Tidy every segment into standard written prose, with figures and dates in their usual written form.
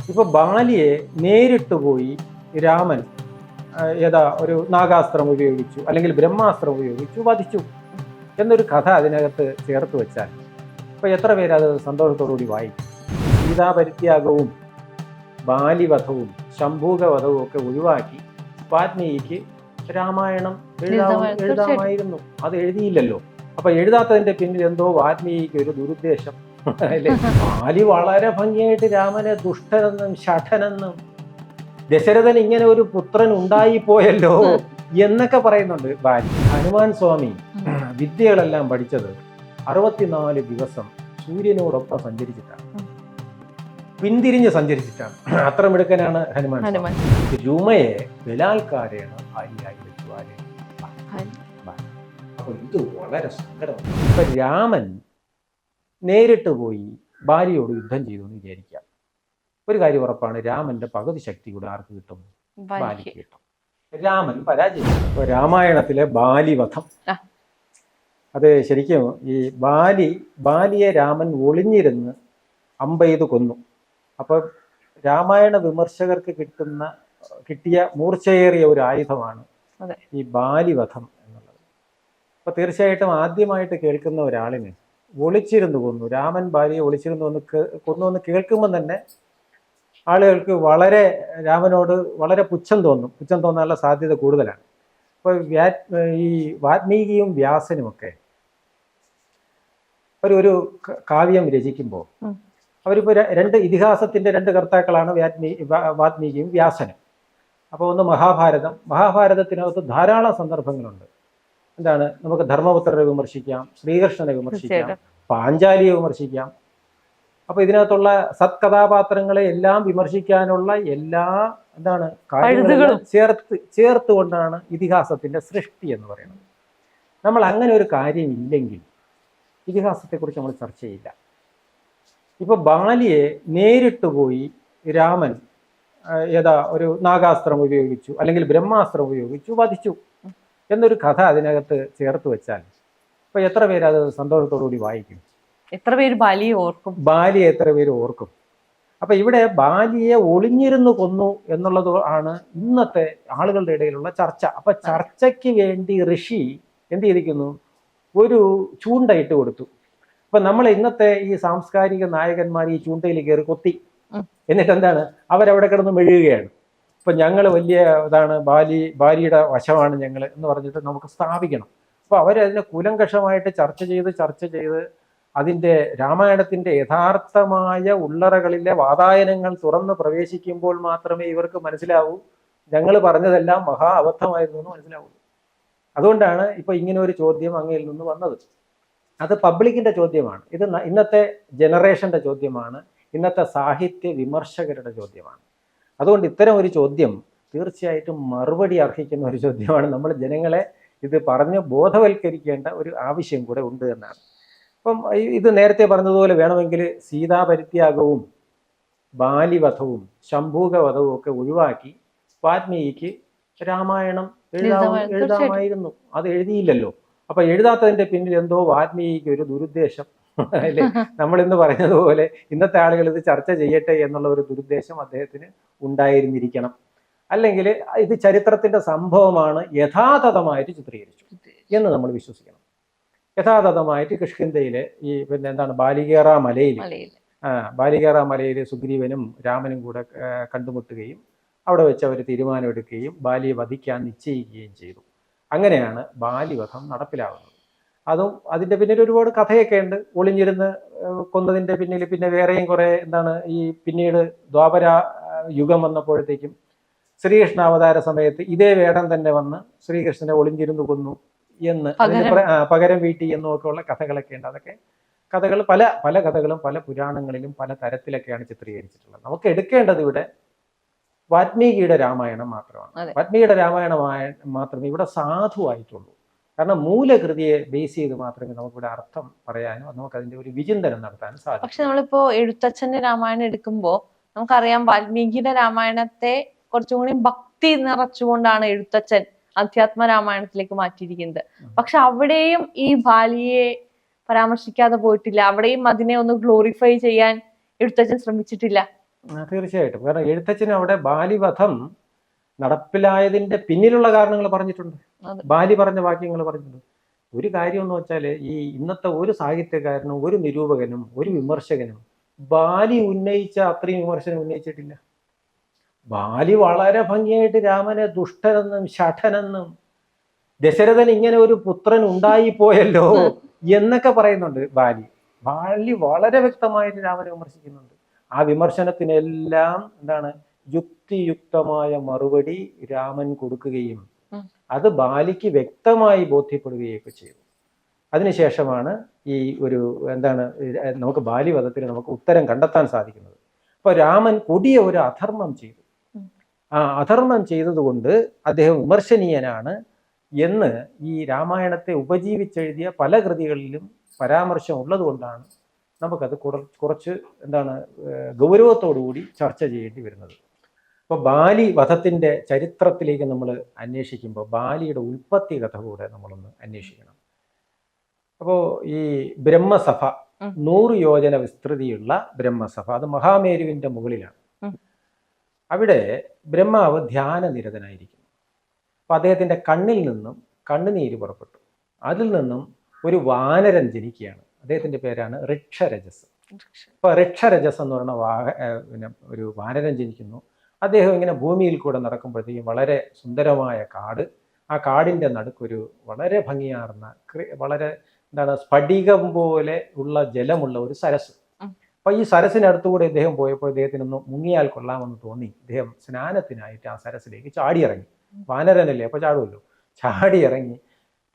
ഇപ്പൊ ബാലിയെ നേരിട്ട് പോയി രാമൻ ഒരു നാഗാസ്ത്രം ഉപയോഗിച്ചു അല്ലെങ്കിൽ ബ്രഹ്മാസ്ത്രം ഉപയോഗിച്ചു വധിച്ചു എന്നൊരു കഥ അതിനകത്ത് ചേർത്ത് വെച്ചാൽ ഇപ്പൊ എത്ര പേര് അത് സന്തോഷത്തോടുകൂടി വായിക്കും? സീതാപരിത്യാഗവും ബാലിവധവും ശംഭൂകവധവും ഒക്കെ ഒഴിവാക്കി വാൽമീകിക്ക് രാമായണം എഴുതാമായിരുന്നു. അത് എഴുതിയില്ലല്ലോ. അപ്പൊ എഴുതാത്തതിന്റെ പിന്നിൽ എന്തോ വാൽമീകിക്ക് ഒരു ദുരുദ്ദേശം അല്ലേ? ബാലി വളരെ ഭംഗിയായിട്ട് രാമനെ ദുഷ്ടനെന്നും ശഠനെന്നും ദശരഥൻ ഇങ്ങനെ ഒരു പുത്രൻ ഉണ്ടായിപ്പോയല്ലോ എന്നൊക്കെ പറയുന്നുണ്ട് ബാലി. ഹനുമാൻ സ്വാമി വിദ്യകളെല്ലാം പഠിച്ചത് 64 ദിവസം സൂര്യനോടൊപ്പം സഞ്ചരിച്ചിട്ടാണ്, പിന്തിരിഞ്ഞ് സഞ്ചരിച്ചിട്ടാണ്. അത്ര മിടുക്കനാണ് ഹനുമാൻ. രൂമയെ ബലാത്കാരേണ ഭാര്യയായി വെച്ചു. അപ്പൊ ഇത് വളരെ സങ്കടമാണ്. ഇപ്പൊ രാമൻ നേരിട്ട് പോയി ഭാര്യയോട് യുദ്ധം ചെയ്തു എന്ന് വിചാരിക്കാം. ഒരു കാര്യം ഉറപ്പാണ്, രാമന്റെ പകുതി ശക്തി കൂടെ ആർക്ക് കിട്ടും? ബാലിക്ക് കിട്ടും. രാമൻ പരാജയം. ഇപ്പൊ രാമായണത്തിലെ ബാലിവധം, അത് ശരിക്കും ഈ ബാലിയെ രാമൻ ഒളിഞ്ഞിരുന്ന് അമ്പെയ്ത് കൊന്നു. അപ്പൊ രാമായണ വിമർശകർക്ക് കിട്ടിയ മൂർച്ചയേറിയ ഒരു ആയുധമാണ് ഈ ബാലിവധം എന്നുള്ളത്. അപ്പൊ തീർച്ചയായിട്ടും ആദ്യമായിട്ട് കേൾക്കുന്ന ഒരാളിന് ഒളിച്ചിരുന്നു കൊന്നു, രാമൻ ഭാര്യയെ ഒളിച്ചിരുന്നു കൊന്നു കേൾക്കുമ്പോൾ തന്നെ ആളുകൾക്ക് രാമനോട് വളരെ പുച്ഛം തോന്നാനുള്ള സാധ്യത കൂടുതലാണ്. ഇപ്പൊ ഈ വാൽമീകിയും വ്യാസനുമൊക്കെ ഒരു കാവ്യം രചിക്കുമ്പോൾ അവരിപ്പോ ഇതിഹാസത്തിന്റെ രണ്ട് കർത്താക്കളാണ് വാൽമീകിയും വ്യാസനും. അപ്പോൾ ഒന്ന് മഹാഭാരതത്തിനകത്ത് ധാരാളം സന്ദർഭങ്ങളുണ്ട്. എന്താണ്, നമുക്ക് ധർമ്മപുത്രരെ വിമർശിക്കാം, ശ്രീകൃഷ്ണനെ വിമർശിക്കാം, പാഞ്ചാലിയെ വിമർശിക്കാം. അപ്പൊ ഇതിനകത്തുള്ള സത്കഥാപാത്രങ്ങളെ എല്ലാം വിമർശിക്കാനുള്ള എല്ലാ കാര്യങ്ങളും ചേർത്തുകൊണ്ടാണ് ഇതിഹാസത്തിന്റെ സൃഷ്ടി എന്ന് പറയുന്നത്. നമ്മൾ അങ്ങനെ ഒരു കാര്യം ഇല്ലെങ്കിൽ ഇതിഹാസത്തെക്കുറിച്ച് നമ്മൾ ചർച്ച ചെയ്യില്ല. ഇപ്പൊ ബാലിയെ നേരിട്ട് പോയി രാമൻ ഒരു നാഗാസ്ത്രം ഉപയോഗിച്ചു അല്ലെങ്കിൽ ബ്രഹ്മാസ്ത്രം ഉപയോഗിച്ചു വധിച്ചു എന്നൊരു കഥ അതിനകത്ത് ചേർത്ത് വെച്ചാൽ ഇപ്പൊ എത്ര പേര് അത് സന്തോഷത്തോടുകൂടി വായിക്കും? എത്ര പേര് ബാലിയെ എത്ര പേര് ഓർക്കും? അപ്പൊ ഇവിടെ ബാലിയെ ഒളിഞ്ഞിരുന്നു കൊന്നു എന്നുള്ളത് ആണ് ഇന്നത്തെ ആളുകളുടെ ഇടയിലുള്ള ചർച്ച. അപ്പൊ ചർച്ചയ്ക്ക് വേണ്ടി ഋഷി എന്ത് ചെയ്തിരിക്കുന്നു? ഒരു ചൂണ്ടയിട്ട് കൊടുത്തു. അപ്പൊ നമ്മൾ ഇന്നത്തെ ഈ സാംസ്കാരിക നായകന്മാർ ഈ ചൂണ്ടയിൽ കയറി കൊത്തി, എന്നിട്ട് എന്താണ്, അവരവിടെ കിടന്ന് മെഴുകുകയാണ്. ഇപ്പൊ ഞങ്ങൾ വലിയ ഭാര്യയുടെ വശമാണ് ഞങ്ങൾ എന്ന് പറഞ്ഞിട്ട് നമുക്ക് സ്ഥാപിക്കണം. അപ്പൊ അവരതിനെ കൂലങ്കഷമായിട്ട് ചർച്ച ചെയ്ത് അതിൻ്റെ രാമായണത്തിന്റെ യഥാർത്ഥമായ ഉള്ളറകളിലെ വാതായനങ്ങൾ തുറന്ന് പ്രവേശിക്കുമ്പോൾ മാത്രമേ ഇവർക്ക് മനസ്സിലാവൂ ഞങ്ങൾ പറഞ്ഞതെല്ലാം മഹാ അബദ്ധമായിരുന്നു എന്ന് മനസ്സിലാവൂ. അതുകൊണ്ടാണ് ഇപ്പൊ ഇങ്ങനെ ഒരു ചോദ്യം അങ്ങയിൽ നിന്ന് വന്നത്. അത് പബ്ലിക്കിന്റെ ചോദ്യമാണ്, ഇത് ഇന്നത്തെ ജനറേഷന്റെ ചോദ്യമാണ്, ഇന്നത്തെ സാഹിത്യ വിമർശകരുടെ ചോദ്യമാണ്. അതുകൊണ്ട് ഇത്തരം ഒരു ചോദ്യം തീർച്ചയായിട്ടും മറുപടി അർഹിക്കുന്ന ഒരു ചോദ്യമാണ്. നമ്മൾ ജനങ്ങളെ ഇത് പറഞ്ഞ് ബോധവൽക്കരിക്കേണ്ട ഒരു ആവശ്യം കൂടെ ഉണ്ട് എന്നാണ്. അപ്പം ഇത് നേരത്തെ പറഞ്ഞതുപോലെ വേണമെങ്കിൽ സീതാപരിത്യാഗവും ബാലിവധവും ശംഭൂകവധവും ഒക്കെ ഒഴിവാക്കി വാൽമീകിക്ക് രാമായണം എഴുതാമായിരുന്നു. അത് എഴുതിയില്ലല്ലോ. അപ്പൊ എഴുതാത്തതിന്റെ പിന്നിൽ എന്തോ വാൽമീകിക്ക് ഒരു ദുരുദ്ദേശം അല്ലേ? നമ്മൾ ഇന്ന് പറഞ്ഞതുപോലെ ഇന്നത്തെ ആളുകൾ ഇത് ചർച്ച ചെയ്യട്ടെ എന്നുള്ള ഒരു ദുരുദ്ദേശം അദ്ദേഹത്തിന് ഉണ്ടായിരുന്നിരിക്കണം. അല്ലെങ്കിൽ ഇത് ചരിത്രത്തിന്റെ സംഭവമാണ് യഥാതഥമായിട്ട് ചിത്രീകരിച്ചു എന്ന് നമ്മൾ വിശ്വസിക്കണം. യഥാതഥമായിട്ട് കിഷ്കിന്ധയിലെ ബാലികേറ മലയിൽ സുഗ്രീവനും രാമനും കൂടെ കണ്ടുമുട്ടുകയും അവിടെ വെച്ച് അവർ തീരുമാനമെടുക്കുകയും ബാലിയെ വധിക്കാൻ നിശ്ചയിക്കുകയും ചെയ്തു. അങ്ങനെയാണ് ബാലിവധം നടപ്പിലാവുന്നത്. അതും അതിന്റെ പിന്നിൽ ഒരുപാട് കഥയൊക്കെ ഉണ്ട്. ഒളിഞ്ഞിരുന്ന് കൊന്നതിന്റെ പിന്നിൽ പിന്നെ വേറെയും കുറെ ഈ പിന്നീട് ദ്വാപര യുഗം വന്നപ്പോഴത്തേക്കും ശ്രീകൃഷ്ണ അവതാര സമയത്ത് ഇതേ വേടം തന്നെ വന്ന് ശ്രീകൃഷ്ണനെ ഒളിഞ്ഞിരുന്ന് കൊന്നു എന്ന് പകരം വീട്ടി എന്നൊക്കെ ഉള്ള കഥകളൊക്കെ ഉണ്ട്. അതൊക്കെ കഥകൾ പല കഥകളും പല പുരാണങ്ങളിലും പല തരത്തിലൊക്കെയാണ് ചിത്രീകരിച്ചിട്ടുള്ളത്. നമുക്ക് എടുക്കേണ്ടത് ഇവിടെ വാൽമീകിയുടെ രാമായണം മാത്രമാണ്. വാൽമീകിയുടെ രാമായണം മാത്രമേ ഇവിടെ സാധുവായിട്ടുള്ളൂ. കാരണം മൂലകൃതിയെ ബേസ് ചെയ്ത് മാത്രമേ നമുക്കിവിടെ അർത്ഥം പറയാനും നമുക്ക് അതിന്റെ ഒരു വിചിന്തനം നടത്താനും സാധിക്കും. പക്ഷെ നമ്മളിപ്പോ എഴുത്തച്ഛന്റെ രാമായണം എടുക്കുമ്പോൾ നമുക്കറിയാം വാൽമീകിയുടെ രാമായണത്തെ കുറച്ചും കൂടി ഭക്തി നിറച്ചുകൊണ്ടാണ് എഴുത്തച്ഛൻ അധ്യാത്മ രാമായണത്തിലേക്ക് മാറ്റിയിരിക്കുന്നത്. പക്ഷെ അവിടെയും ഈ ബാലിയെ പരാമർശിക്കാതെ പോയിട്ടില്ല. അവിടെയും അതിനെ ഒന്ന് ഗ്ലോറിഫൈ ചെയ്യാൻ എഴുത്തച്ഛൻ ശ്രമിച്ചിട്ടില്ല. തീർച്ചയായിട്ടും. കാരണം എഴുത്തച്ഛൻ അവിടെ ബാലിവധം നടപ്പിലായതിന്റെ പിന്നിലുള്ള കാരണങ്ങൾ പറഞ്ഞിട്ടുണ്ട്. അതെ. ബാലി പറഞ്ഞ വാക്യങ്ങൾ പറഞ്ഞിട്ടുണ്ട്. ഒരു കാര്യം എന്ന് വെച്ചാൽ ഈ ഇന്നത്തെ ഒരു സാഹിത്യകാരനും ഒരു നിരൂപകനും ഒരു വിമർശകനും ബാലി ഉന്നയിച്ച അത്രയും വിമർശനം ഉന്നയിച്ചിട്ടില്ല. ബാലി വളരെ ഭംഗിയായിട്ട് രാമനെ ദുഷ്ടനെന്നും ശഠനെന്നും ദശരഥൻ ഇങ്ങനെ ഒരു പുത്രൻ ഉണ്ടായിപ്പോയല്ലോ എന്നൊക്കെ പറയുന്നുണ്ട് ബാലി. ബാലി വളരെ വ്യക്തമായിട്ട് രാമനെ വിമർശിക്കുന്നുണ്ട്. ആ വിമർശനത്തിനെല്ലാം എന്താണ് യുക്തിയുക്തമായ മറുപടി രാമൻ കൊടുക്കുകയും അത് ബാലിക്ക് വ്യക്തമായി ബോധ്യപ്പെടുകയൊക്കെ ചെയ്തു. അതിനുശേഷമാണ് ഈ ഒരു എന്താണ് നമുക്ക് ബാലിവധത്തിൽ നമുക്ക് ഉത്തരം കണ്ടെത്താൻ സാധിക്കുന്നത്. അപ്പൊ രാമൻ കൊടിയ ഒരു അധർമ്മം ചെയ്തു. ആ അധർമ്മം ചെയ്തതുകൊണ്ട് അദ്ദേഹം വിമർശനീയനാണ് എന്ന് ഈ രാമായണത്തെ ഉപജീവിച്ചെഴുതിയ പല കൃതികളിലും പരാമർശം ഉള്ളത് കൊണ്ടാണ് നമുക്കത് കുറച്ച് എന്താണ് ഗൗരവത്തോടുകൂടി ചർച്ച ചെയ്യേണ്ടി വരുന്നത്. അപ്പോൾ ബാലി വധത്തിൻ്റെ ചരിത്രത്തിലേക്ക് നമ്മൾ അന്വേഷിക്കുമ്പോൾ ബാലിയുടെ ഉൽപ്പത്തി കഥ കൂടെ നമ്മളൊന്ന് അന്വേഷിക്കണം. അപ്പോൾ ഈ ബ്രഹ്മസഭ 100 യോജന വിസ്തൃതിയുള്ള ബ്രഹ്മസഭ, അത് മഹാമേരുവിൻ്റെ മുകളിലാണ്. അവിടെ ബ്രഹ്മാവ് ധ്യാനനിരതനായിരിക്കുന്നു. അപ്പോൾ അദ്ദേഹത്തിൻ്റെ കണ്ണിൽ നിന്നും കണ്ണുനീര് പുറപ്പെട്ടു. അതിൽ നിന്നും ഒരു വാനരൻ ജനിക്കുകയാണ്. അദ്ദേഹത്തിൻ്റെ പേരാണ് ഋക്ഷരജസ്. അപ്പോൾ ഋക്ഷരജസ് എന്ന് പറയുന്ന ഒരു വാനരൻ ജനിക്കുന്നു. അദ്ദേഹം ഇങ്ങനെ ഭൂമിയിൽ കൂടെ നടക്കുമ്പോഴത്തേക്കും വളരെ സുന്ദരമായ കാട്, ആ കാടിൻ്റെ നടുക്കൊരു വളരെ ഭംഗിയാർന്ന വളരെ എന്താണ് സ്ഫടികം പോലെ ഉള്ള ജലമുള്ള ഒരു സരസ്. അപ്പോൾ ഈ സരസിനടുത്തുകൂടെ ഇദ്ദേഹം പോയപ്പോൾ ഇദ്ദേഹത്തിനൊന്ന് മുങ്ങിയാൽ കൊള്ളാമെന്ന് തോന്നി ഇദ്ദേഹം സ്നാനത്തിനായിട്ട് ആ സരസിലേക്ക് ചാടിയിറങ്ങി. വാനരനല്ലേ, അപ്പോൾ ചാടുമല്ലോ. ചാടിയിറങ്ങി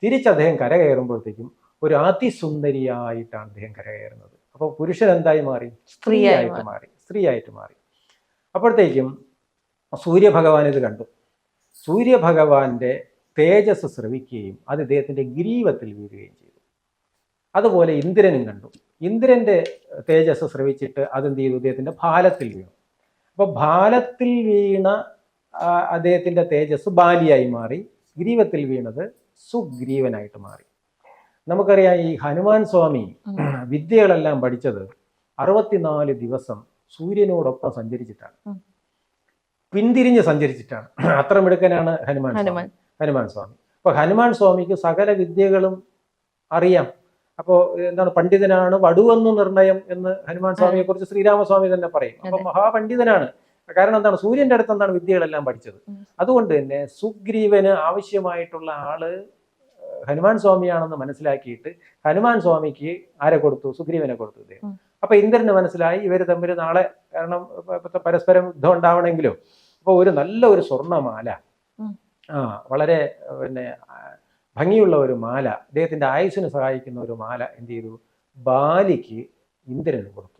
തിരിച്ച് അദ്ദേഹം കരകയറുമ്പോഴത്തേക്കും ഒരു അതിസുന്ദരിയായിട്ടാണ് അദ്ദേഹം കരകയറുന്നത്. അപ്പോൾ പുരുഷൻ എന്തായി മാറി? സ്ത്രീയായിട്ട് മാറി. അപ്പോഴത്തേക്കും സൂര്യഭഗവാൻ ഇത് കണ്ടു. സൂര്യഭഗവാന്റെ തേജസ് സ്രവിക്കുകയും അത് ഇദ്ദേഹത്തിൻ്റെ ഗ്രീവത്തിൽ വീഴുകയും ചെയ്തു. അതുപോലെ ഇന്ദ്രനും കണ്ടു. ഇന്ദ്രന്റെ തേജസ് സ്രവിച്ചിട്ട് അതെന്ത് ചെയ്തു? ഇദ്ദേഹത്തിൻ്റെ ഭാലത്തിൽ വീണു. അപ്പോൾ ഭാലത്തിൽ വീണ അദ്ദേഹത്തിൻ്റെ തേജസ് ബാലിയായി മാറി. ഗ്രീവത്തിൽ വീണത് സുഗ്രീവനായിട്ട് മാറി. നമുക്കറിയാം ഈ ഹനുമാൻ സ്വാമി വിദ്യകളെല്ലാം പഠിച്ചത് 64 ദിവസം സൂര്യനോടൊപ്പം സഞ്ചരിച്ചിട്ടാണ്, പിന്തിരിഞ്ഞ് സഞ്ചരിച്ചിട്ടാണ്. അത്ര മിടുക്കനാണ് ഹനുമാൻ സ്വാമി. അപ്പൊ ഹനുമാൻ സ്വാമിക്ക് സകല വിദ്യകളും അറിയാം. അപ്പോൾ എന്താണ് പണ്ഡിതനാണ്, വടുവെന്ന് നിർണയം എന്ന് ഹനുമാൻ സ്വാമിയെ കുറിച്ച് ശ്രീരാമസ്വാമി തന്നെ പറയും. അപ്പൊ മഹാപണ്ഡിതനാണ്. കാരണം എന്താണ്? സൂര്യന്റെ അടുത്ത് എന്താണ് വിദ്യകളെല്ലാം പഠിച്ചത്. അതുകൊണ്ട് തന്നെ സുഗ്രീവന് ആവശ്യമായിട്ടുള്ള ആള് ഹനുമാൻ സ്വാമിയാണെന്ന് മനസ്സിലാക്കിയിട്ട് ഹനുമാൻ സ്വാമിക്ക് ആരെ കൊടുത്തു? സുഗ്രീവനെ കൊടുത്തു ഇദ്ദേഹം. അപ്പൊ ഇന്ദ്രന് മനസ്സിലായി ഇവർ തമ്മിൽ നാളെ, കാരണം പരസ്പരം യുദ്ധം ഉണ്ടാവണമെങ്കിലും, അപ്പോൾ ഒരു നല്ല ഒരു സ്വർണ്ണമാല, വളരെ ഭംഗിയുള്ള ഒരു മാല, അദ്ദേഹത്തിന്റെ ആയുസ്സിന് സഹായിക്കുന്ന ഒരു മാല എന്ത് ചെയ്തു? ബാലിക്ക് ഇന്ദ്രന് കൊടുത്തു.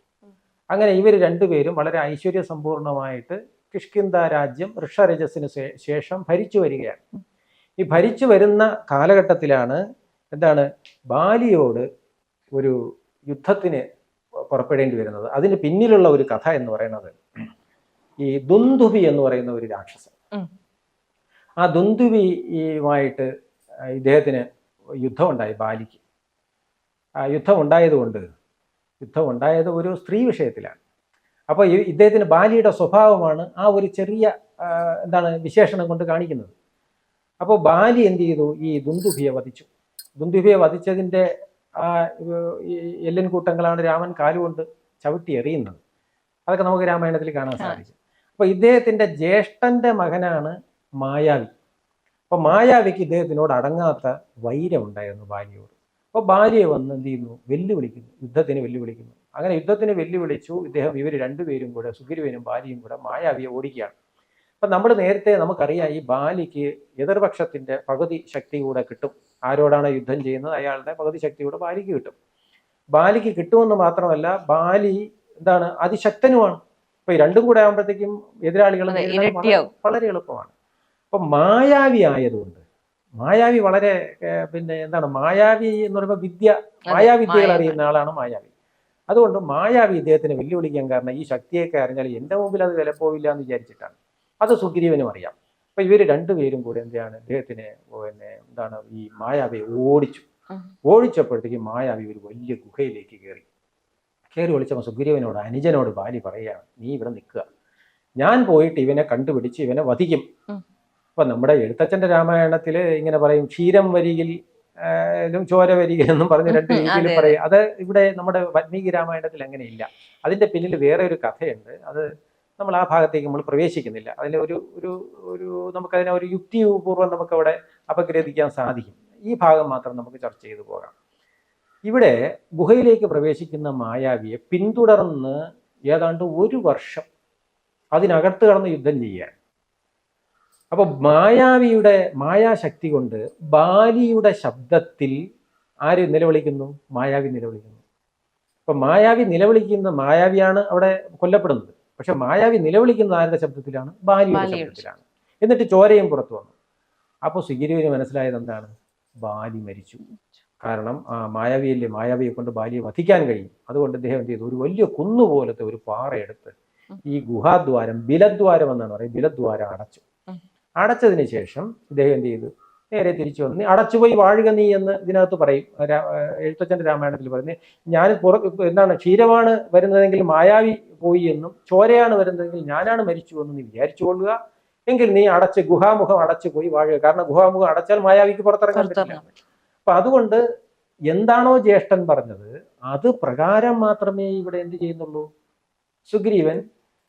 അങ്ങനെ ഇവർ രണ്ടുപേരും വളരെ ഐശ്വര്യസമ്പൂർണമായിട്ട് കിഷ്കിന്ധ രാജ്യം ഋഷരജസിന് ശേഷം ഭരിച്ചു വരികയാണ്. ഈ ഭരിച്ചു വരുന്ന കാലഘട്ടത്തിലാണ് എന്താണ് ബാലിയോട് ഒരു യുദ്ധത്തിന് പുറപ്പെടേണ്ടി വരുന്നത്. അതിന് പിന്നിലുള്ള ഒരു കഥ എന്ന് പറയുന്നത് ഈ ദുന്ദുഭി എന്ന് പറയുന്ന ഒരു രാക്ഷസൻ. ആ ദുന്ദുഭിയുമായിട്ട് ഇദ്ദേഹത്തിന് യുദ്ധം ഉണ്ടായി ബാലിക്ക്. ആ യുദ്ധം ഉണ്ടായത് ഒരു സ്ത്രീ വിഷയത്തിലാണ്. അപ്പോൾ ഇദ്ദേഹത്തിന് ബാലിയുടെ സ്വഭാവമാണ് ആ ഒരു ചെറിയ വിശേഷണം കൊണ്ട് കാണിക്കുന്നത്. അപ്പോൾ ബാലി എന്ത് ചെയ്തു? ഈ ദുന്ദുഭിയെ വധിച്ചു. ദുന്ദുഭിയെ വധിച്ചതിൻ്റെ എല്ലൻ കൂട്ടങ്ങളാണ് രാമൻ കാലുകൊണ്ട് ചവിട്ടി എറിയുന്നത്. അതൊക്കെ നമുക്ക് രാമായണത്തിൽ കാണാൻ സാധിക്കും. അപ്പോൾ ഇദ്ദേഹത്തിൻ്റെ ജ്യേഷ്ഠൻ്റെ മകനാണ് മായാവി. അപ്പോൾ മായാവിക്ക് ഇദ്ദേഹത്തിനോട് അടങ്ങാത്ത വൈരം ഉണ്ടായിരുന്നു ബാലിയോട്. അപ്പോൾ ബാലിയെ വന്ന് എന്ത് ചെയ്യുന്നു? യുദ്ധത്തിന് വെല്ലുവിളിക്കുന്നു. അങ്ങനെ യുദ്ധത്തിന് വെല്ലുവിളിച്ചു ഇദ്ദേഹം. ഇവർ രണ്ടുപേരും കൂടെ, സുഗ്രീവനും ബാലിയും കൂടെ മായാവിയെ ഓടിക്കുകയാണ്. അപ്പം നമ്മൾ നേരത്തെ നമുക്കറിയാം ഈ ബാലിക്ക് എതിർപക്ഷത്തിൻ്റെ പകുതി ശക്തി കൂടെ കിട്ടും. ആരോടാണ് യുദ്ധം ചെയ്യുന്നത് അയാളുടെ പകുതി ശക്തി കൂടെ ബാലിക്ക് കിട്ടും. ബാലിക്ക് കിട്ടുമെന്ന് മാത്രമല്ല ബാലി അതിശക്തനുമാണ്. അപ്പൊ ഈ രണ്ടും കൂടെ ആകുമ്പോഴത്തേക്കും എതിരാളികൾ വളരെ എളുപ്പമാണ്. അപ്പൊ മായാവി ആയതുകൊണ്ട്, മായാവി വളരെ മായാവി എന്ന് പറയുമ്പോൾ മായാവിദ്യകൾ അറിയുന്ന ആളാണ് മായാവി. അതുകൊണ്ട് മായാവി ഇദ്ദേഹത്തിന് വെല്ലുവിളിക്കാൻ കാരണം ഈ ശക്തിയൊക്കെ അറിഞ്ഞാൽ എൻ്റെ മുമ്പിൽ അത് വില പോവില്ല എന്ന് വിചാരിച്ചിട്ടാണ്. അത് സുഗ്രീവനും അറിയാം. അപ്പൊ ഇവർ രണ്ടുപേരും കൂടെ ഇദ്ദേഹത്തിനെ ഈ മായാവിയെ ഓടിച്ചപ്പോഴത്തേക്കും മായാവി ഒരു വലിയ ഗുഹയിലേക്ക് കയറി വിളിച്ചപ്പോൾ സുഗ്രീവനോട് അനുജനോട് ബാലി പറയുകയാണ്, നീ ഇവിടെ നിൽക്കുക, ഞാൻ പോയിട്ട് ഇവനെ കണ്ടുപിടിച്ച് ഇവനെ വധിക്കും. അപ്പൊ നമ്മുടെ എഴുത്തച്ഛന്റെ രാമായണത്തിൽ ഇങ്ങനെ പറയും, ക്ഷീരം വരികിൽ ചോര വരികിൽ എന്നും പറഞ്ഞ് രണ്ട് രീതിയിൽ പറയും. അത് ഇവിടെ നമ്മുടെ വാൽമീകി രാമായണത്തിൽ അങ്ങനെയില്ല. അതിന്റെ പിന്നിൽ വേറെ ഒരു കഥയുണ്ട്. അത് നമ്മൾ ആ ഭാഗത്തേക്ക് നമ്മൾ പ്രവേശിക്കുന്നില്ല. അതിൽ ഒരു നമുക്കതിനെ ഒരു യുക്തിപൂർവ്വം നമുക്ക് അവിടെ അപഗ്രഥിക്കാൻ സാധിക്കും. ഈ ഭാഗം മാത്രം നമുക്ക് ചർച്ച ചെയ്തു പോകാം. ഇവിടെ ഗുഹയിലേക്ക് പ്രവേശിക്കുന്ന മായാവിയെ പിന്തുടർന്ന് ഏതാണ്ട് 1 വർഷം അതിനകത്ത് കടന്ന് യുദ്ധം ചെയ്യാൻ. അപ്പൊ മായാവിയുടെ മായാശക്തി കൊണ്ട് ബാലിയുടെ ശബ്ദത്തിൽ ആര് നിലവിളിക്കുന്നു? മായാവി നിലവിളിക്കുന്നു. അപ്പൊ മായാവി നിലവിളിക്കുന്ന, മായാവിയാണ് അവിടെ കൊല്ലപ്പെടുന്നത്. പക്ഷെ മായാവി നിലവിളിക്കുന്ന ആരുടെ ശബ്ദത്തിലാണ്? ബാലിയുടെ ശബ്ദത്തിലാണ്. എന്നിട്ട് ചോരയും പുറത്തു വന്നു. അപ്പോൾ സുഗ്രീവന് മനസ്സിലായത് എന്താണ്? ബാലി മരിച്ചു. കാരണം ആ മായാവിയെ കൊണ്ട് ബാലിയെ വധിക്കാൻ കഴിയും. അതുകൊണ്ട് അദ്ദേഹം എന്ത് ചെയ്തു? ഒരു വലിയ കുന്നുപോലത്തെ ഒരു പാറയെടുത്ത് ഈ ഗുഹാദ്വാരം, ബിലദ്വാരം എന്നാണ് പറയുന്നത്, ബിലദ്വാരം അടച്ചു. അടച്ചതിന് ശേഷം ഇദ്ദേഹം എന്ത് ചെയ്തു? നേരെ തിരിച്ചു വന്ന് അടച്ചുപോയി വാഴുക നീ എന്ന് ഇതിനകത്ത് പറയും. എഴുത്തച്ഛന്റെ രാമായണത്തിൽ പറയുന്നത്, ഞാൻ എന്താണ്, ക്ഷീരമാണ് വരുന്നതെങ്കിൽ മായാവി പോയി എന്നും ചോരയാണ് വരുന്നതെങ്കിൽ ഞാനാണ് മരിച്ചു എന്നും നീ വിചാരിച്ചു കൊള്ളുക. എങ്കിൽ നീ ഗുഹാമുഖം അടച്ചു പോയി വാഴുക. കാരണം ഗുഹാമുഖം അടച്ചാൽ മായാവിക്ക് പുറത്തിറങ്ങാൻ പറ്റില്ല. അപ്പൊ അതുകൊണ്ട് എന്താണോ ജ്യേഷ്ഠൻ പറഞ്ഞത് അത് പ്രകാരം മാത്രമേ ഇവിടെ എന്ത് ചെയ്യുന്നുള്ളൂ? സുഗ്രീവൻ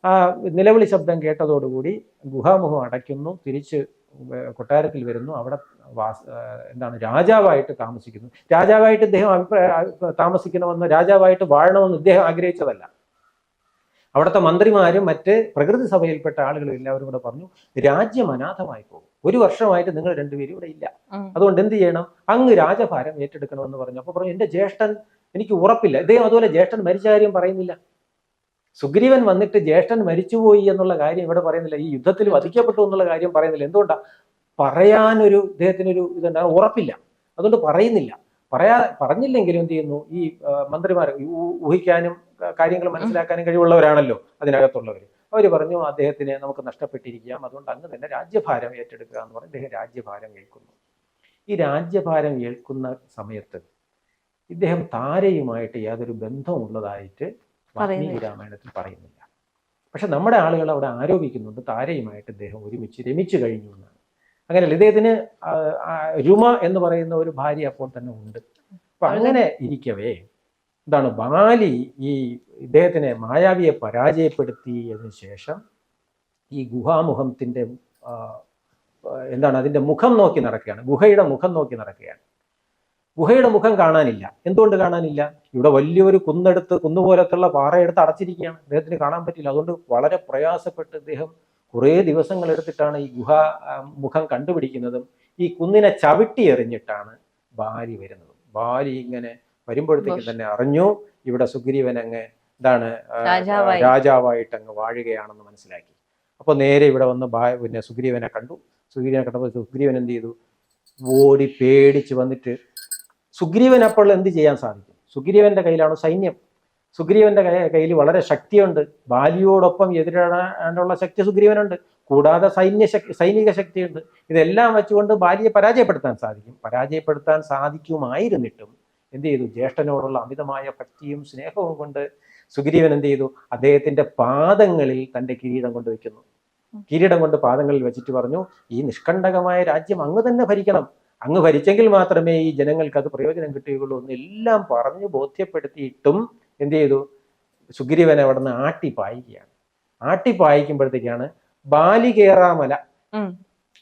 ആ നിലവിളി ശബ്ദം കേട്ടതോടുകൂടി ഗുഹാമുഖം അടയ്ക്കുന്നു, തിരിച്ച് കൊട്ടാരത്തിൽ വരുന്നു. അവിടെ എന്താണ്, രാജാവായിട്ട് താമസിക്കുന്നു. രാജാവായിട്ട് ഇദ്ദേഹം താമസിക്കണമെന്ന്, രാജാവായിട്ട് വാഴണമെന്ന് ഇദ്ദേഹം ആഗ്രഹിച്ചതല്ല. അവിടുത്തെ മന്ത്രിമാരും മറ്റ് പ്രകൃതി സഭയിൽപ്പെട്ട ആളുകളും എല്ലാവരും കൂടെ പറഞ്ഞു, രാജ്യം അനാഥമായി പോകും, 1 വർഷമായിട്ട് നിങ്ങൾ രണ്ടുപേരും ഇവിടെ ഇല്ല, അതുകൊണ്ട് എന്ത് ചെയ്യണം? അങ്ങ് രാജഭാരം ഏറ്റെടുക്കണമെന്ന് പറഞ്ഞു. അപ്പൊ പറഞ്ഞു, എന്റെ ജ്യേഷ്ഠൻ, എനിക്ക് ഉറപ്പില്ല. ഇദ്ദേഹം അതുപോലെ ജ്യേഷ്ഠൻ മരിച്ച കാര്യം പറയുന്നില്ല. സുഗ്രീവൻ വന്നിട്ട് ജ്യേഷ്ഠൻ മരിച്ചുപോയി എന്നുള്ള കാര്യം ഇവിടെ പറയുന്നില്ല. ഈ യുദ്ധത്തിൽ വധിക്കപ്പെട്ടു എന്നുള്ള കാര്യം പറയുന്നില്ല. എന്തുകൊണ്ടാ? പറയാനൊരു ഇദ്ദേഹത്തിനൊരു ഇതുണ്ടാകും, ഉറപ്പില്ല. അതുകൊണ്ട് പറയുന്നില്ല. പറഞ്ഞില്ലെങ്കിലും എന്ത് ചെയ്യുന്നു? ഈ മന്ത്രിമാർ ഊഹിക്കാനും കാര്യങ്ങൾ മനസ്സിലാക്കാനും കഴിവുള്ളവരാണല്ലോ അതിനകത്തുള്ളവർ. അവർ പറഞ്ഞു, അദ്ദേഹത്തിനെ നമുക്ക് നഷ്ടപ്പെട്ടിരിക്കാം, അതുകൊണ്ട് അങ്ങ് തന്നെ രാജ്യഭാരം ഏറ്റെടുക്കുക എന്ന് പറഞ്ഞ് അദ്ദേഹം രാജ്യഭാരം ഏൽക്കുന്നു. ഈ രാജ്യഭാരം ഏൽക്കുന്ന സമയത്ത് ഇദ്ദേഹം താരയുമായിട്ട് യാതൊരു ബന്ധമുള്ളതായിട്ട് വാൽമീകി രാമായണത്തിൽ പറയുന്നില്ല. പക്ഷെ നമ്മുടെ ആളുകൾ അവിടെ ആരോപിക്കുന്നുണ്ട് താരയുമായിട്ട് ഇദ്ദേഹം ഒരുമിച്ച് രമിച്ചു കഴിഞ്ഞു എന്നാണ്. അങ്ങനെയല്ല, ഇദ്ദേഹത്തിന് രുമ എന്ന് പറയുന്ന ഒരു ഭാര്യ അപ്പോൾ തന്നെ ഉണ്ട്. അപ്പൊ അങ്ങനെ ഇരിക്കവേ എന്താണ്, ബാലി ഈ ഇദ്ദേഹത്തിനെ, മായാവിയെ പരാജയപ്പെടുത്തിയതിനു ശേഷം ഈ ഗുഹാമുഖത്തിന്റെ എന്താണ്, അതിന്റെ മുഖം നോക്കി നടക്കുകയാണ്. ഗുഹയുടെ മുഖം നോക്കി നടക്കുകയാണ്. ഗുഹയുടെ മുഖം കാണാനില്ല. എന്തുകൊണ്ട് കാണാനില്ല? ഇവിടെ വലിയൊരു കുന്നുപോലത്തുള്ള പാറയെടുത്ത് അടച്ചിരിക്കുകയാണ്. അദ്ദേഹത്തിന് കാണാൻ പറ്റില്ല. അതുകൊണ്ട് വളരെ പ്രയാസപ്പെട്ട് ഇദ്ദേഹം കുറേ ദിവസങ്ങൾ എടുത്തിട്ടാണ് ഈ മുഖം കണ്ടുപിടിക്കുന്നതും. ഈ കുന്നിനെ ചവിട്ടി എറിഞ്ഞിട്ടാണ് ബാലി വരുന്നതും. ബാലി ഇങ്ങനെ വരുമ്പോഴത്തേക്കും തന്നെ അറിഞ്ഞു ഇവിടെ സുഗ്രീവൻ അങ്ങ് എന്താണ്, രാജാവായിട്ട് അങ്ങ് വാഴുകയാണെന്ന് മനസ്സിലാക്കി. അപ്പോൾ നേരെ ഇവിടെ വന്ന് പിന്നെ സുഗ്രീവനെ കണ്ടു. സുഗ്രീവനെ കണ്ടപ്പോൾ സുഗ്രീവൻ എന്ത് ചെയ്തു? ഓടി പേടിച്ച് വന്നിട്ട്, സുഗ്രീവൻ അപ്പോൾ എന്ത് ചെയ്യാൻ സാധിക്കും? സുഗ്രീവന്റെ കയ്യിലാണ് സൈന്യം. സുഗ്രീവന്റെ കയ്യിൽ വളരെ ശക്തിയുണ്ട്. ബാലിയോടൊപ്പം എതിരാടാനുള്ള ശക്തി സുഗ്രീവനുണ്ട്. കൂടാതെ സൈനിക ശക്തിയുണ്ട്. ഇതെല്ലാം വെച്ചുകൊണ്ട് ബാലിയെ പരാജയപ്പെടുത്താൻ സാധിക്കും. പരാജയപ്പെടുത്താൻ സാധിക്കുമായിരുന്നിട്ടും എന്ത് ചെയ്തു? ജ്യേഷ്ഠനോടുള്ള അമിതമായ ഭക്തിയും സ്നേഹവും കൊണ്ട് സുഗ്രീവൻ എന്ത് ചെയ്തു? അദ്ദേഹത്തിന്റെ പാദങ്ങളിൽ തന്റെ കിരീടം കൊണ്ട് വെക്കുന്നു. കിരീടം കൊണ്ട് പാദങ്ങളിൽ വെച്ചിട്ട് പറഞ്ഞു, ഈ നിഷ്കണ്ടകമായ രാജ്യം അങ്ങ് തന്നെ ഭരിക്കണം. അങ്ങ് ഭരിച്ചെങ്കിൽ മാത്രമേ ഈ ജനങ്ങൾക്ക് അത് പ്രയോജനം കിട്ടുകയുള്ളൂ എന്നെല്ലാം പറഞ്ഞു ബോധ്യപ്പെടുത്തിയിട്ടും എന്ത് ചെയ്തു? സുഗ്രീവൻ അവിടെ നിന്ന് ആട്ടിപ്പായിക്കുകയാണ്. ആട്ടിപ്പായിക്കുമ്പോഴത്തേക്കാണ് ബാലികേറാമല,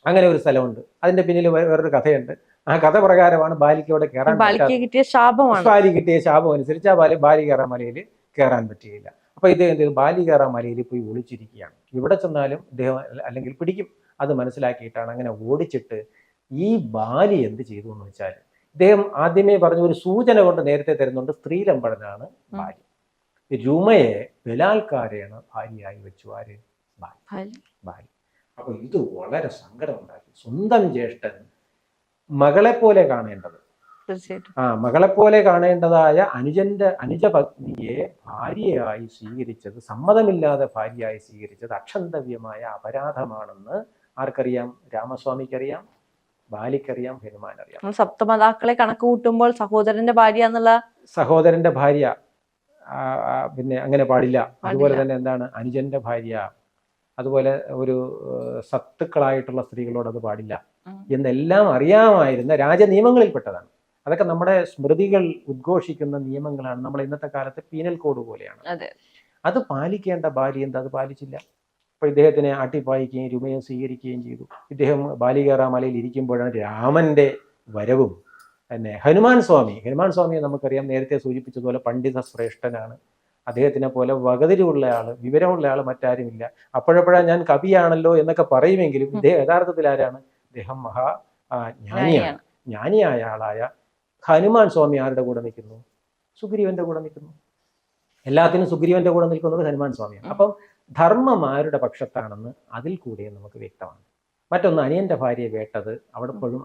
അങ്ങനെ ഒരു സ്ഥലമുണ്ട്. അതിന്റെ പിന്നിൽ വേറൊരു കഥയുണ്ട്. ആ കഥ പ്രകാരമാണ് ബാലിക്ക് അവിടെ കയറാൻ കിട്ടിയ ശാപം അനുസരിച്ച് ആ ബാലികേറാമലയിൽ കയറാൻ പറ്റുകയില്ല. അപ്പൊ ഇദ്ദേഹം എന്ത് ചെയ്തു? ബാലികേറാമലയിൽ പോയി ഒളിച്ചിരിക്കുകയാണ്. ഇവിടെ ചെന്നാലും ഇദ്ദേഹം അല്ലെങ്കിൽ പിടിക്കും. അത് മനസ്സിലാക്കിയിട്ടാണ് അങ്ങനെ ഓടിച്ചിട്ട് ഈ ബാലി എന്ത് ചെയ്തു എന്ന് വെച്ചാൽ, ഇദ്ദേഹം ആദ്യമേ പറഞ്ഞ ഒരു സൂചന കൊണ്ട് നേരത്തെ തരുന്നുണ്ട്. സ്ത്രീലമ്പടനാണ് ബാലി. രുമയെ ബലാത്കാരേണ ഭാര്യയായി വെച്ചു. ആര്? ബാലി. അപ്പൊ ഇത് വളരെ സങ്കടം ഉണ്ടാക്കി. സ്വന്തം ജ്യേഷ്ഠൻ മകളെ പോലെ കാണേണ്ടത്, മകളെപ്പോലെ കാണേണ്ടതായ അനുജ പത്നിയെ ഭാര്യയായി സ്വീകരിച്ചത്, സമ്മതമില്ലാതെ ഭാര്യയായി സ്വീകരിച്ചത് അക്ഷന്തവ്യമായ അപരാധമാണെന്ന് ആർക്കറിയാം? രാമസ്വാമിക്കറിയാം, ബാലിക്കറിയാം, ഹനുമാനറിയാം. സപ്തമതാക്കളെ കണക്ക് കൂട്ടുമ്പോൾ സഹോദരന്റെ ഭാര്യ പിന്നെ അങ്ങനെ പാടില്ല. അതുപോലെ തന്നെ എന്താണ് അനുജന്റെ ഭാര്യ, അതുപോലെ ഒരു സത്തുക്കളായിട്ടുള്ള സ്ത്രീകളോട് അത് പാടില്ല എന്നെല്ലാം അറിയാമായിരുന്ന രാജനിയമങ്ങളിൽപ്പെട്ടതാണ്. അതൊക്കെ നമ്മുടെ സ്മൃതികൾ ഉദ്ഘോഷിക്കുന്ന നിയമങ്ങളാണ്. നമ്മൾ ഇന്നത്തെ കാലത്ത് പീനൽ കോഡ് പോലെയാണ്. അത് പാലിക്കേണ്ട ഭാര്യ എന്താ അത് പാലിച്ചില്ല. അപ്പൊ ഇദ്ദേഹത്തിനെ ആട്ടിപ്പായിക്കുകയും രുമയെ സ്വീകരിക്കുകയും ചെയ്തു. ഇദ്ദേഹം ബാലികേറ മലയിൽ ഇരിക്കുമ്പോഴാണ് രാമന്റെ വരവും. പിന്നെ ഹനുമാൻ സ്വാമിയെ നമുക്കറിയാം, നേരത്തെ സൂചിപ്പിച്ചതുപോലെ പണ്ഡിത ശ്രേഷ്ഠനാണ്. അദ്ദേഹത്തിനെ പോലെ വകതിരിവുള്ള ആള്, വിവരമുള്ള ആള് മറ്റാരുമില്ല. അപ്പോഴപ്പോഴാണ് ഞാൻ കവിയാണല്ലോ എന്നൊക്കെ പറയുമെങ്കിലും ഇദ്ദേഹം യഥാർത്ഥത്തിൽ ആരാണ്? ഇദ്ദേഹം ജ്ഞാനിയാണ്. ജ്ഞാനിയായ ആളായ ഹനുമാൻ സ്വാമി ആരുടെ കൂടെ നിൽക്കുന്നു? സുഗ്രീവന്റെ കൂടെ നിൽക്കുന്നു. എല്ലാത്തിനും സുഗ്രീവന്റെ കൂടെ നിൽക്കുന്നത് ഹനുമാൻ സ്വാമിയാണ്. അപ്പം ധർമ്മം ആരുടെ പക്ഷത്താണെന്ന് അതിൽ കൂടെ നമുക്ക് വ്യക്തമാണ്. മറ്റൊന്ന്, അനിയന്റെ ഭാര്യയെ വേട്ടത് അവിടെ പോലും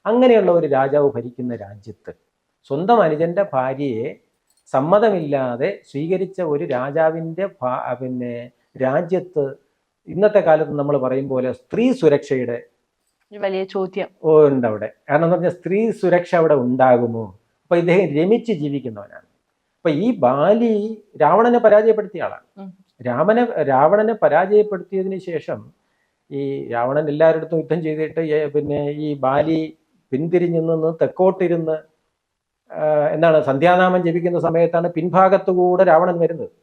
അങ്ങനെയുള്ള ഒരു രാജാവ് ഭരിക്കുന്ന രാജ്യത്ത് സ്വന്തം അനുജന്റെ ഭാര്യയെ സമ്മതമില്ലാതെ സ്വീകരിച്ച ഒരു രാജാവിൻ്റെ പിന്നെ രാജ്യത്ത് ഇന്നത്തെ കാലത്ത് നമ്മൾ പറയും പോലെ സ്ത്രീ സുരക്ഷയുടെ വലിയ ചോദ്യം ഉണ്ട് അവിടെ. കാരണം എന്ന് പറഞ്ഞാൽ സ്ത്രീ സുരക്ഷ അവിടെ ഉണ്ടാകുമോ? അപ്പൊ ഇദ്ദേഹം രമിച്ച് ജീവിക്കുന്നവനാണ്. അപ്പൊ ഈ ബാലി രാവണനെ പരാജയപ്പെടുത്തിയ ആളാണ്. രാവണനെ പരാജയപ്പെടുത്തിയതിന് ശേഷം ഈ രാവണൻ എല്ലാവരിടത്തും യുദ്ധം ചെയ്തിട്ട് പിന്നെ ഈ ബാലി പിന്തിരിഞ്ഞു നിന്ന് തെക്കോട്ടിരുന്ന് എന്താണ് സന്ധ്യാനാമം ജപിക്കുന്ന സമയത്താണ് പിൻഭാഗത്തുകൂടെ രാവണൻ വരുന്നത്.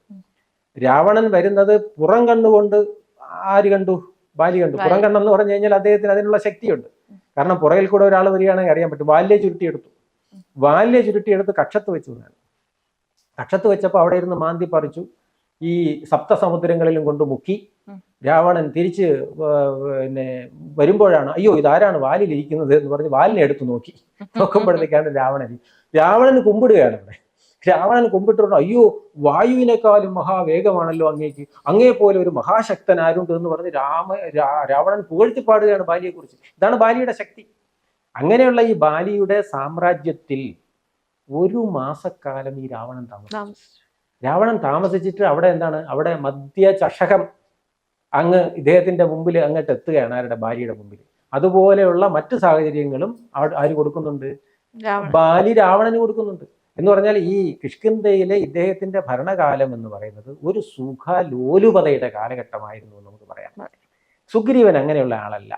രാവണൻ വരുന്നത് പുറം കണ്ണുകൊണ്ട് ആര് കണ്ടു? ബാലി കണ്ടു. പുറം കണ്ണെന്ന് പറഞ്ഞു കഴിഞ്ഞാൽ അദ്ദേഹത്തിന് അതിനുള്ള ശക്തിയുണ്ട്. കാരണം പുറകിൽ കൂടെ ഒരാൾ വരികയാണെങ്കിൽ അറിയാൻ പറ്റും. വാല്യ ചുരുട്ടിയെടുത്ത് കക്ഷത്ത് വെച്ചു. കക്ഷത്ത് വെച്ചപ്പോൾ അവിടെ ഇരുന്ന് മാന്തി പറിച്ചു. ഈ സപ്തസമുദ്രങ്ങളിലും കൊണ്ട് മുക്കി. രാവണൻ തിരിച്ച് പിന്നെ വരുമ്പോഴാണ് അയ്യോ ഇതാരാണ് വാലിലിരിക്കുന്നത് എന്ന് പറഞ്ഞ് വാലിനെ എടുത്തു നോക്കുമ്പോഴത്തേക്കാണ് രാവണന് കുമ്പിടുകയാണ് അവിടെ. രാവണൻ കുമ്പിട്ടിട്ടുണ്ട്, അയ്യോ വായുവിനേക്കാളും മഹാവേഗമാണല്ലോ അങ്ങേക്ക്, അങ്ങേ പോലെ ഒരു മഹാശക്തൻ ആരുണ്ട് എന്ന് പറഞ്ഞ് രാവണൻ പുകഴ്ത്തിപ്പാടുകയാണ് ബാലിയെക്കുറിച്ച്. ഇതാണ് ബാലിയുടെ ശക്തി. അങ്ങനെയുള്ള ഈ ബാലിയുടെ സാമ്രാജ്യത്തിൽ ഒരു മാസക്കാലം ഈ രാവണൻ താമസിച്ചിട്ട് അവിടെ എന്താണ്, അവിടെ മധ്യ ചഷകം അങ്ങ് ഇദ്ദേഹത്തിന്റെ മുമ്പിൽ അങ്ങോട്ട് എത്തുകയാണ്. ആരുടെ? ബാലിയുടെ മുമ്പിൽ. അതുപോലെയുള്ള മറ്റു സാഹചര്യങ്ങളും ആര് കൊടുക്കുന്നുണ്ട്? ബാലി രാവണന് കൊടുക്കുന്നുണ്ട്. എന്ന് പറഞ്ഞാൽ ഈ കിഷ്കിന്ധയിലെ ഇദ്ദേഹത്തിന്റെ ഭരണകാലം എന്ന് പറയുന്നത് ഒരു സുഖലോലുപതയുടെ കാലഘട്ടമായിരുന്നു എന്ന് നമുക്ക് പറയാം. സുഗ്രീവൻ അങ്ങനെയുള്ള ആളല്ല.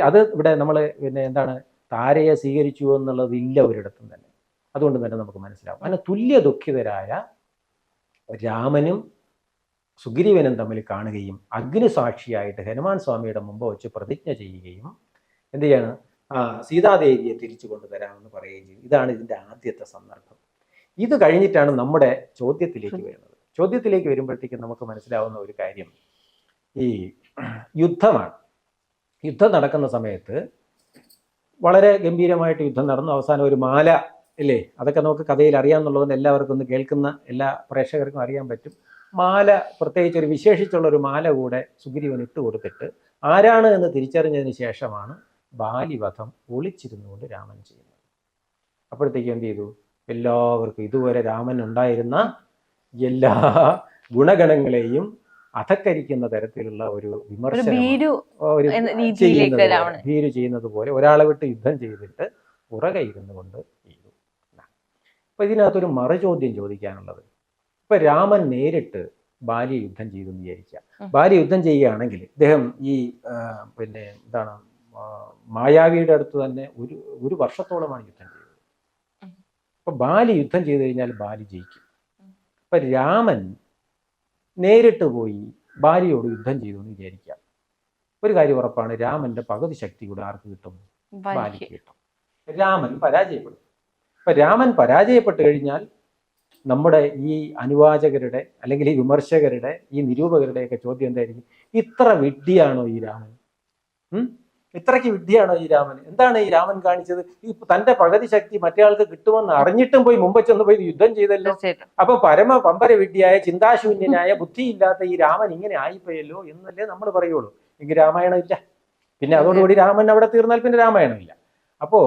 അത് ഇവിടെ നമ്മൾ പിന്നെ എന്താണ് താരയെ സ്വീകരിച്ചു എന്നുള്ളത് ഇല്ല ഒരിടത്തും തന്നെ. അതുകൊണ്ട് തന്നെ നമുക്ക് മനസ്സിലാവും. അങ്ങനെ തുല്യ ദുഃഖിതരായ രാമനും സുഗ്രീവനും തമ്മിൽ കാണുകയും അഗ്നിസാക്ഷിയായിട്ട് ഹനുമാൻ സ്വാമിയുടെ മുമ്പ് വെച്ച് പ്രതിജ്ഞ ചെയ്യുകയും എന്ത് ചെയ്യാണ്? സീതാദേവിയെ തിരിച്ചു കൊണ്ടുതരാമെന്ന് പറയുകയും ചെയ്യും. ഇതാണ് ഇതിൻ്റെ ആദ്യത്തെ സന്ദർഭം. ഇത് കഴിഞ്ഞിട്ടാണ് നമ്മുടെ ചോദ്യത്തിലേക്ക് വരുന്നത്. ചോദ്യത്തിലേക്ക് വരുമ്പോഴത്തേക്കും നമുക്ക് മനസ്സിലാവുന്ന ഒരു കാര്യം ഈ യുദ്ധമാണ്. യുദ്ധം നടക്കുന്ന സമയത്ത് വളരെ ഗംഭീരമായിട്ട് യുദ്ധം നടന്നു. അവസാനം ഒരു മാല ഇല്ലേ, അതൊക്കെ നമുക്ക് കഥയിൽ അറിയാമെന്നുള്ളതെന്ന് എല്ലാവർക്കും ഒന്ന് കേൾക്കുന്ന എല്ലാ പ്രേക്ഷകർക്കും അറിയാൻ പറ്റും. മാല, പ്രത്യേകിച്ച് ഒരു വിശേഷിച്ചുള്ള ഒരു മാല കൂടെ സുഗ്രീവൻ ഇട്ട് കൊടുത്തിട്ട് ആരാണ് എന്ന് തിരിച്ചറിഞ്ഞതിന് ശേഷമാണ് ബാലിവധം ഒളിച്ചിരുന്നുകൊണ്ട് രാമൻ ചെയ്യുന്നത്. അപ്പോഴത്തേക്കും എന്ത് ചെയ്തു? എല്ലാവർക്കും ഇതുവരെ രാമൻ ഉണ്ടായിരുന്ന എല്ലാ ഗുണഗണങ്ങളെയും അധക്കരിക്കുന്ന തരത്തിലുള്ള ഒരു വിമർശനം ഭീരു ചെയ്യുന്നത് പോലെ ഒരാളെ വിട്ട് യുദ്ധം ചെയ്തിട്ട് പുറകെ ഇരുന്നു കൊണ്ട് ചെയ്തു. അപ്പൊ ഇതിനകത്തൊരു മറുചോദ്യം ചോദിക്കാനുള്ളത്, ഇപ്പൊ രാമൻ നേരിട്ട് ബാലി യുദ്ധം ചെയ്തു എന്ന് വിചാരിക്കുക. ബാലി യുദ്ധം ചെയ്യുകയാണെങ്കിൽ ഇദ്ദേഹം ഈ പിന്നെ എന്താണ് മായാവിയുടെ അടുത്ത് തന്നെ ഒരു വർഷത്തോളമാണ് യുദ്ധം ചെയ്തത്. അപ്പൊ ബാലി യുദ്ധം ചെയ്തു കഴിഞ്ഞാൽ ബാലി ജയിക്കും. അപ്പൊ രാമൻ നേരിട്ട് പോയി ബാലിയോട് യുദ്ധം ചെയ്തു എന്ന് വിചാരിക്കാം. ഒരു കാര്യം ഉറപ്പാണ്, രാമന്റെ പകുതി ശക്തി കൂടെ ആർക്ക് കിട്ടും? ബാലിക്ക് കിട്ടും. രാമൻ പരാജയപ്പെടും. അപ്പൊ രാമൻ പരാജയപ്പെട്ട് കഴിഞ്ഞാൽ നമ്മുടെ ഈ അനുവാചകരുടെ അല്ലെങ്കിൽ ഈ വിമർശകരുടെ ഈ നിരൂപകരുടെയൊക്കെ ചോദ്യം എന്തായിരിക്കും? ഇത്ര വിഡ്ഢിയാണോ ഈ രാമൻ? ഇത്രയ്ക്ക് വിഡ്ഢിയാണോ ഈ രാമൻ? എന്താണ് ഈ രാമൻ കാണിച്ചത്? ഈ തന്റെ പകുതി ശക്തി മറ്റേയാൾക്ക് കിട്ടുമെന്ന് അറിഞ്ഞിട്ടും പോയി മുമ്പ് ചെന്ന് പോയി യുദ്ധം ചെയ്തല്ലോ. അപ്പൊ പമ്പര വിഡ്ഢിയായ ചിന്താശൂന്യനായ ബുദ്ധിയില്ലാത്ത ഈ രാമൻ ഇങ്ങനെ ആയിപ്പോയല്ലോ എന്നല്ലേ നമ്മൾ പറയുള്ളൂ. എങ്കിൽ രാമായണം ഇല്ല. പിന്നെ അതോടുകൂടി രാമൻ അവിടെ തീർന്നാൽ പിന്നെ രാമായണം ഇല്ല. അപ്പോ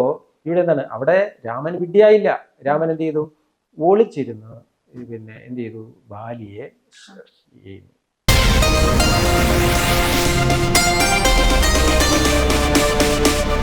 ഇവിടെ എന്താണ്, അവിടെ രാമൻ വിഡ്ഢിയായില്ല. രാമൻ എന്ത് ചെയ്തു? ഒളിച്ചിരുന്ന് പിന്നെ എന്ത് ചെയ്തു? ബാലിയെ